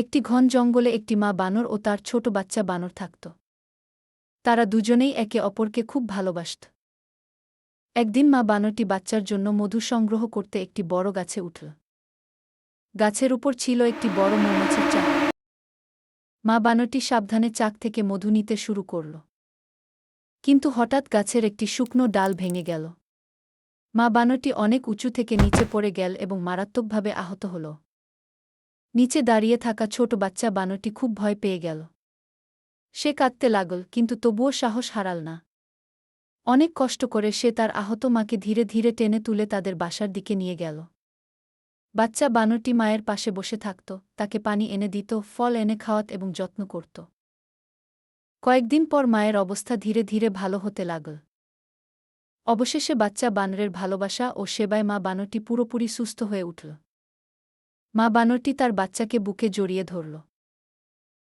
একটি ঘন জঙ্গলে একটি মা বানর ও তার ছোট বাচ্চা বানর থাকত। তারা দুজনেই একে অপরকে খুব ভালোবাসত। একদিন মা বানরটি বাচ্চার জন্য মধু সংগ্রহ করতে একটি বড় গাছে উঠল। গাছের উপর ছিল একটি বড় মৌমাছির চাক। মা বানরটি সাবধানে চাক থেকে মধু নিতে শুরু করল। কিন্তু হঠাৎ গাছের একটি শুকনো ডাল ভেঙে গেল। মা বানরটি অনেক উঁচু থেকে নিচে পড়ে গেল এবং মারাত্মকভাবে আহত হল। নিচে দাঁড়িয়ে থাকা ছোট বাচ্চা বানরটি খুব ভয় পেয়ে গেল। সে কাঁদতে লাগল, কিন্তু তবুও সাহস হারাল না। অনেক কষ্ট করে সে তার আহত মাকে ধীরে ধীরে টেনে তুলে তাদের বাসার দিকে নিয়ে গেল। বাচ্চা বানরটি মায়ের পাশে বসে থাকত, তাকে পানি এনে দিত, ফল এনে খাওয়াত এবং যত্ন করত। কয়েকদিন পর মায়ের অবস্থা ধীরে ধীরে ভালো হতে লাগল। অবশেষে বাচ্চা বানরের ভালোবাসা ও সেবায় মা বানরটি পুরোপুরি সুস্থ হয়ে উঠল। মা বানরটি তার বাচ্চাকে বুকে জড়িয়ে ধরল।